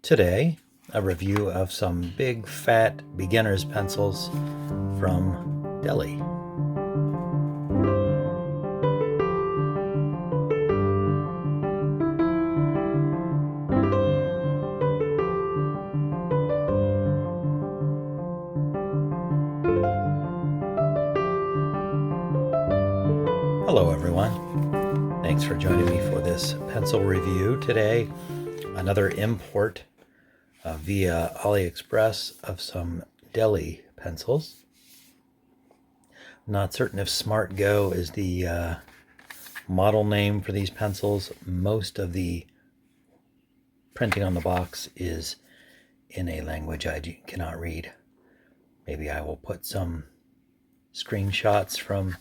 Today, a review of some big fat beginner's pencils from Deli. Hello everyone, thanks for joining me for this pencil review today. Another import via AliExpress of some Deli pencils. Not certain if Smart Go is the model name for these pencils. Most of the printing on the box is in a language I cannot read. Maybe I will put some screenshots from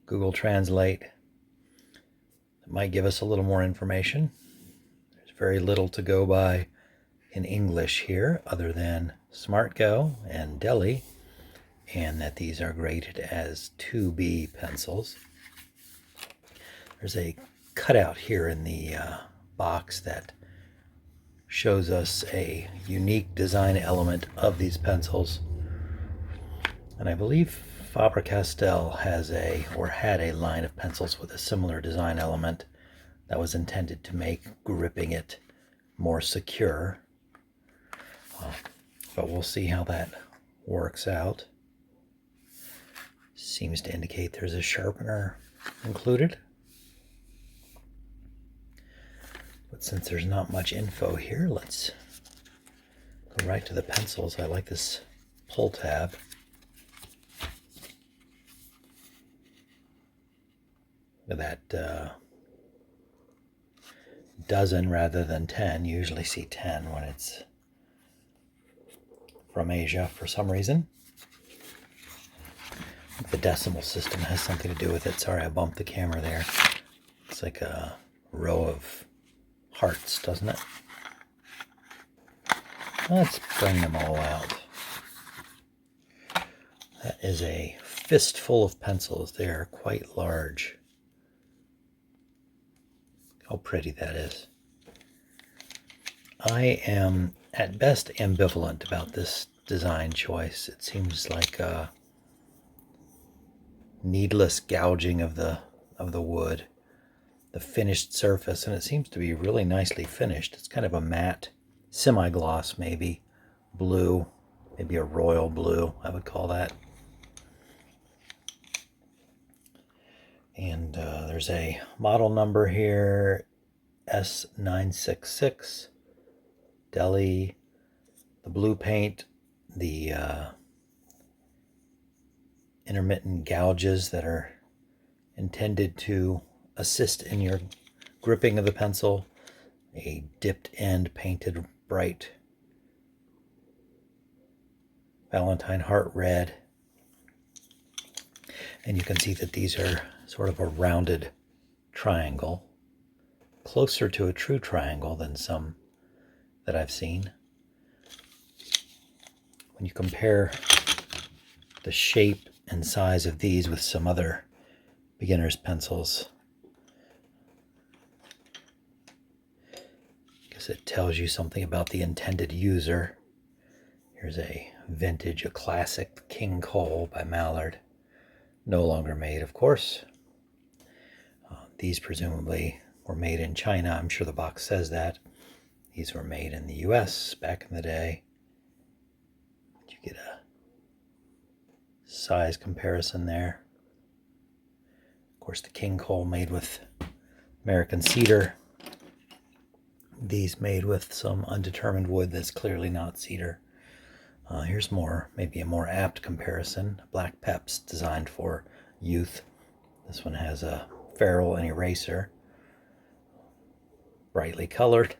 Google Translate that might give us a little more information. There's very little to go by in English here other than Smart Go and Deli, and that these are graded as 2B pencils. There's a cutout here in the box that shows us a unique design element of these pencils, and I believe Faber-Castell had a line of pencils with a similar design element that was intended to make gripping it more secure. But we'll see how that works out. Seems to indicate there's a sharpener included. But since there's not much info here, let's go right to the pencils. I like this pull tab. Look at that dozen rather than 10. You usually see 10 when it's from Asia for some reason. The decimal system has something to do with it. Sorry, I bumped the camera there. It's like a row of hearts, doesn't it? Let's bring them all out. That is a fistful of pencils. They are quite large. How pretty that is. I am at best ambivalent about this design choice. It seems like a needless gouging of the wood, the finished surface, and it seems to be really nicely finished. It's kind of a matte, semi-gloss maybe, blue, maybe a royal blue, I would call that. And there's a model number here, S966, Deli, the blue paint, the intermittent gouges that are intended to assist in your gripping of the pencil, a dipped end painted bright Valentine heart red, and you can see that these are sort of a rounded triangle, closer to a true triangle than some that I've seen. When you compare the shape and size of these with some other beginner's pencils, I guess it tells you something about the intended user. Here's a classic King Cole by Mallard. No longer made, of course. These presumably were made in China. I'm sure the box says that. These were made in the US back in the day. You get a size comparison there. Of course, the King Cole made with American cedar. These made with some undetermined wood that's clearly not cedar. Here's maybe a more apt comparison. Black Peps, designed for youth. This one has a ferrule and eraser. Brightly colored.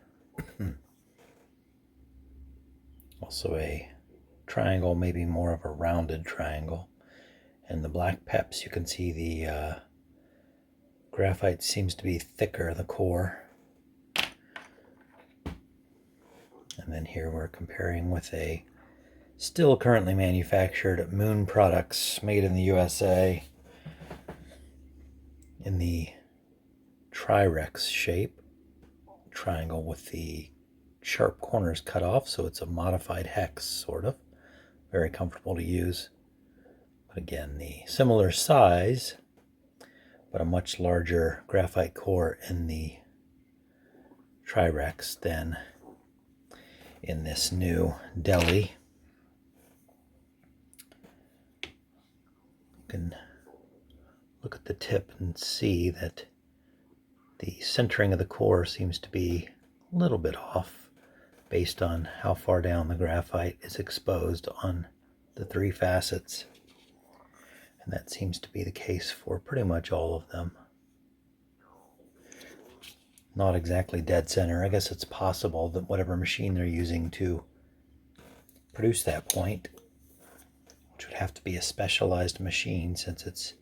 Also a triangle, maybe more of a rounded triangle. And the Black Peps, you can see the graphite seems to be thicker, the core. And then here we're comparing with a still currently manufactured Moon Products, made in the USA, in the Trirex shape, triangle with the sharp corners cut off, so it's a modified hex, sort of. Very comfortable to use. But again, the similar size, but a much larger graphite core in the Tri-Rex than in this new Deli. You can look at the tip and see that the centering of the core seems to be a little bit off based on how far down the graphite is exposed on the three facets. And that seems to be the case for pretty much all of them. Not exactly dead center. I guess it's possible that whatever machine they're using to produce that point, which would have to be a specialized machine since it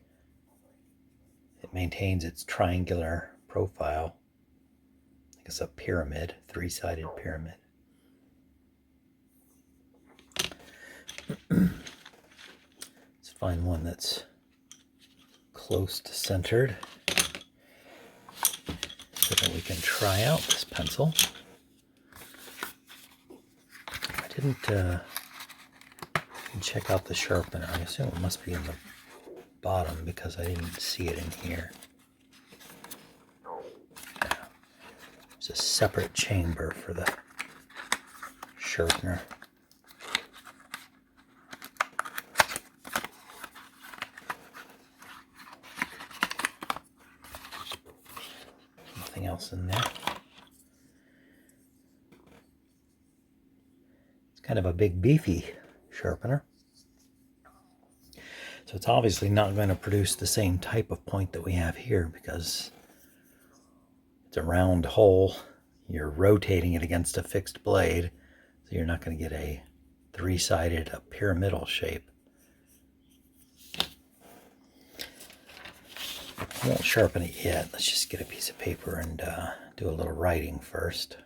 maintains its triangular profile. I guess a pyramid, three-sided pyramid. Let's find one that's close to centered so that we can try out this pencil. I didn't check out the sharpener. I assume it must be in the bottom because I didn't see it in here. There's a separate chamber for the sharpener. Nothing else in there. It's kind of a big, beefy sharpener. So it's obviously not going to produce the same type of point that we have here because it's a round hole. You're rotating it against a fixed blade, so you're not going to get a three-sided, a pyramidal shape. I won't sharpen it yet. Let's just get a piece of paper and do a little writing first.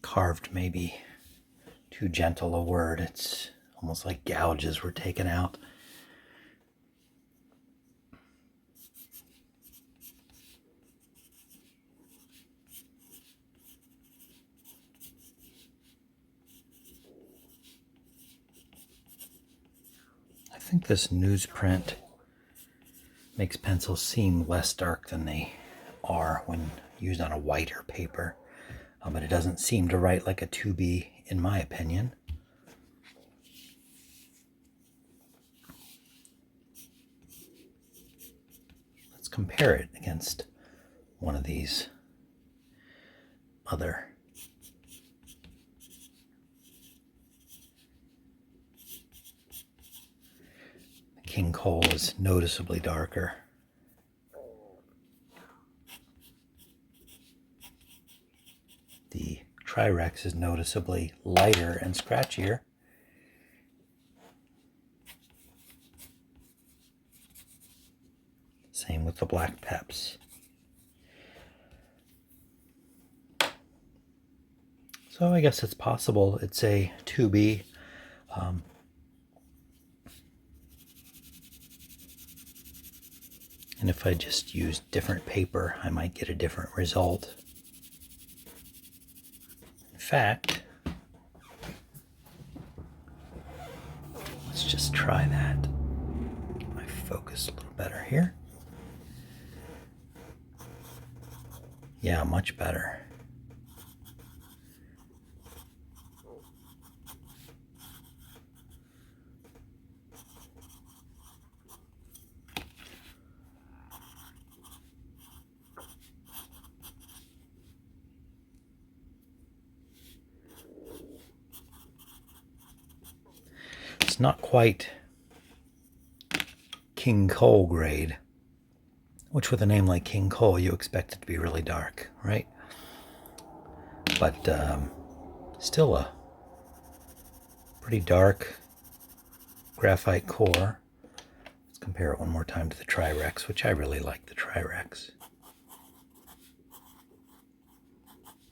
Carved maybe too gentle a word. It's almost like gouges were taken out. I think this newsprint makes pencils seem less dark than they are when used on a whiter paper. But it doesn't seem to write like a 2B, in my opinion. Let's compare it against one of these other King Cole is noticeably darker. The Tri-Rex is noticeably lighter and scratchier. Same with the black peps. So I guess it's possible it's a 2B. And if I just use different paper, I might get a different result. fact, let's just try that. I focus a little better here. Yeah, much better. It's not quite King Cole grade, which with a name like King Cole, you expect it to be really dark, right? But still a pretty dark graphite core. Let's compare it one more time to the Tri-Rex, which I really like the Tri-Rex.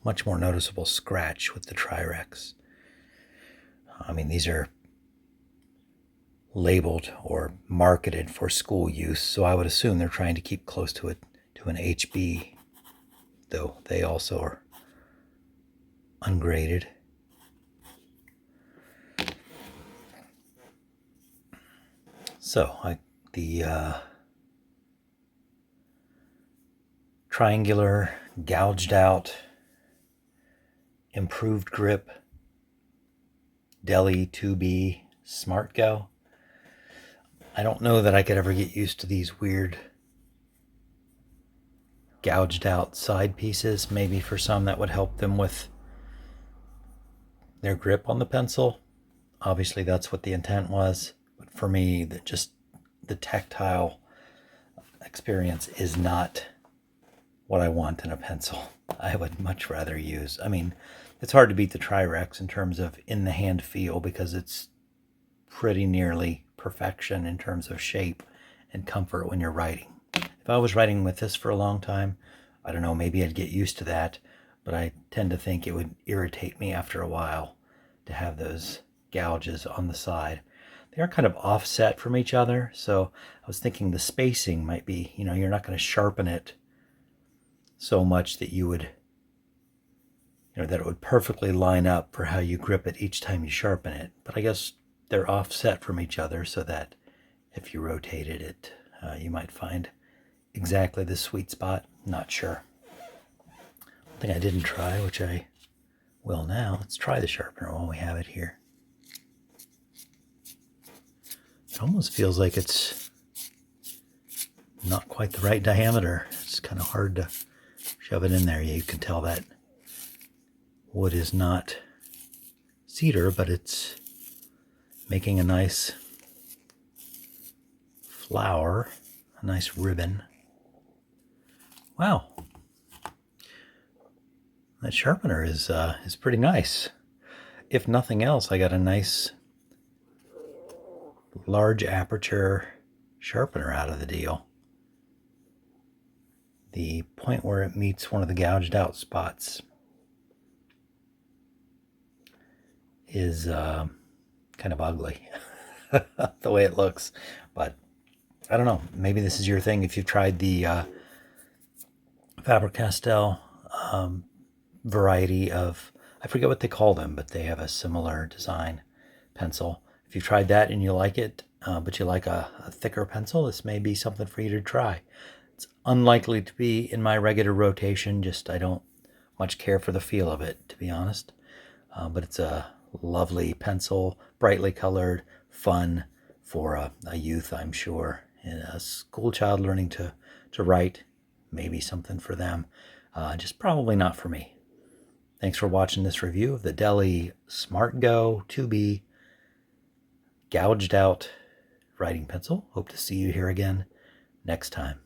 Much more noticeable scratch with the Tri-Rex. I mean, these are labeled or marketed for school use, so I would assume they're trying to keep close to it, to an HB, though they also are ungraded. So the triangular, gouged out, improved grip Deli 2B Smart Go. I don't know that I could ever get used to these weird gouged out side pieces. Maybe for some that would help them with their grip on the pencil. Obviously that's what the intent was, but for me, just the tactile experience is not what I want in a pencil. I would much rather use, I mean, it's hard to beat the Tri-Rex in terms of in the hand feel because it's pretty nearly perfection in terms of shape and comfort when you're writing. If I was writing with this for a long time, I don't know, maybe I'd get used to that, but I tend to think it would irritate me after a while to have those gouges on the side. They are kind of offset from each other, so I was thinking the spacing might be, you're not going to sharpen it so much that you would, that it would perfectly line up for how you grip it each time you sharpen it. But I guess they're offset from each other so that if you rotated it, you might find exactly the sweet spot. Not sure. One thing I didn't try, which I will now, let's try the sharpener while we have it here. It almost feels like it's not quite the right diameter. It's kind of hard to shove it in there. Yeah, you can tell that wood is not cedar, but it's making a nice flower, a nice ribbon. Wow, that sharpener is pretty nice. If nothing else, I got a nice large aperture sharpener out of the deal. The point where it meets one of the gouged out spots is kind of ugly the way it looks, but I don't know, maybe this is your thing. If you've tried the Faber-Castell variety of, I forget what they call them, but they have a similar design pencil. If you've tried that and you like it, but you like a thicker pencil, this may be something for you to try. It's unlikely to be in my regular rotation, just I don't much care for the feel of it, to be honest. But it's a lovely pencil, brightly colored, fun for a youth, I'm sure. And a school child learning to write, maybe something for them. Just probably not for me. Thanks for watching this review of the Deli Smart Go 2B gouged out writing pencil. Hope to see you here again next time.